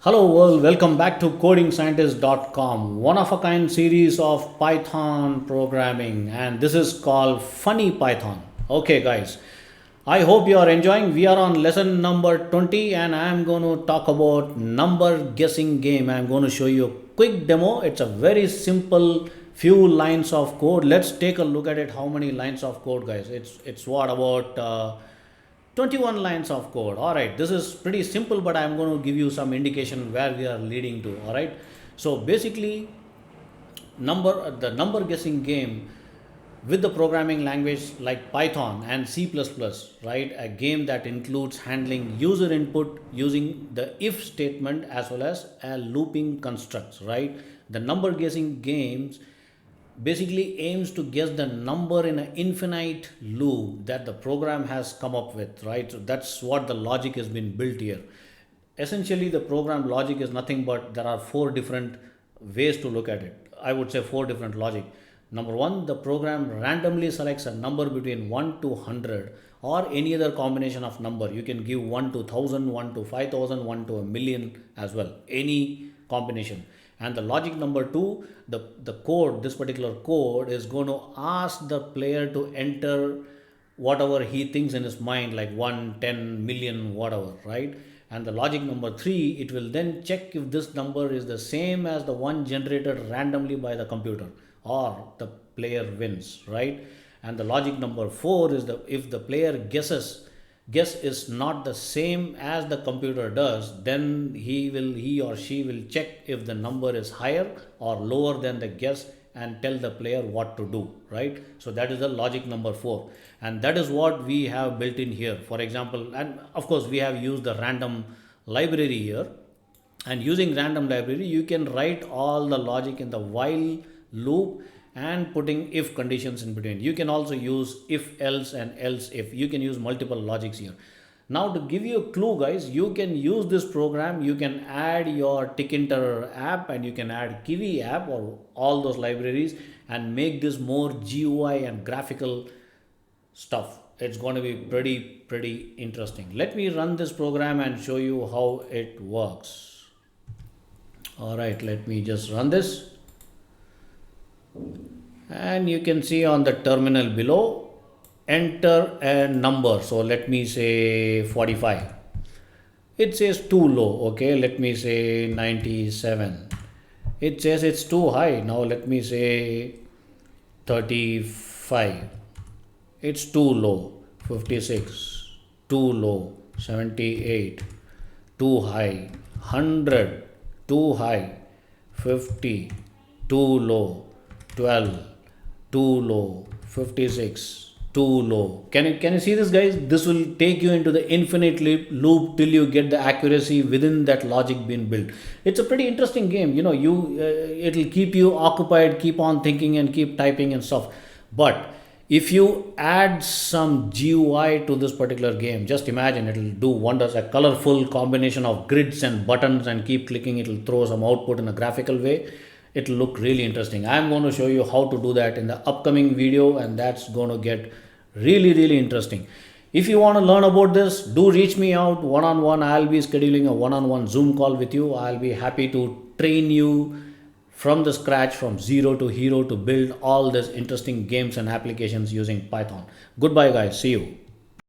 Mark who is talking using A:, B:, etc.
A: Hello world, welcome back to codingscientist.com, one of a kind series of Python programming, and this is called Funny Python. Okay guys, I hope you are enjoying. We are on lesson number 20 and I am going to talk about number guessing game. I am going to show you a quick demo. It's a very simple few lines of code. Let's take a look at it. How many lines of code, guys? It's what about 21 lines of code. All right, this is pretty simple, but I'm going to give you some indication where we are leading to. All right, so basically the number guessing game with the programming language like Python and C++, right? A game that includes handling user input using the if statement as well as a looping constructs, right? The number guessing games basically aims to guess the number in an infinite loop that the program has come up with, right? So that's what the logic has been built here. Essentially the program logic is nothing but there are four different ways to look at it. I would say four different logic. Number one, the program randomly selects a number between 1 to 100 or any other combination of number. You can give 1 to 1000, 1 to 5000, 1 to a million as well, any combination. And the logic number two, the code, this particular code is going to ask the player to enter whatever he thinks in his mind, like 1, 10 million, whatever, right? And the logic number three, it will then check if this number is the same as the one generated randomly by the computer, or the player wins, right? And the logic number four is the if the player guess is not the same as the computer does, then he or she will check if the number is higher or lower than the guess and tell the player what to do, right? So that is the logic number four, and that is what we have built in here. For example, and of course we have used the random library here, and using random library you can write all the logic in the while loop and putting if conditions in between. You can also use if else and else if. You can use multiple logics here. Now to give you a clue, guys, you can use this program, you can add your Tkinter app and you can add Kiwi app or all those libraries and make this more GUI and graphical stuff. It's going to be pretty interesting. Let me run this program and show you how it works. All right, let me just run this, and you can see on the terminal below, enter a number. So let me say 45. It says too low. Okay, let me say 97. It says it's too high. Now let me say 35. It's too low. 56. Too low. 78. Too high. 100. Too high. 50. Too low. 12. Too low. 56. Too low. Can you see this, guys? This will take you into the infinite loop till you get the accuracy within that logic being built. It's a pretty interesting game. It'll keep you occupied, keep on thinking and keep typing and stuff. But if you add some GUI to this particular game, just imagine, it'll do wonders. A colorful combination of grids and buttons, and keep clicking, it'll throw some output in a graphical way. It'll look really interesting. I'm going to show you how to do that in the upcoming video, and that's going to get really interesting. If you want to learn about this, do reach me out one-on-one. I'll be scheduling a one-on-one Zoom call with you. I'll be happy to train you from the scratch, from zero to hero, to build all these interesting games and applications using Python. Goodbye guys, see you.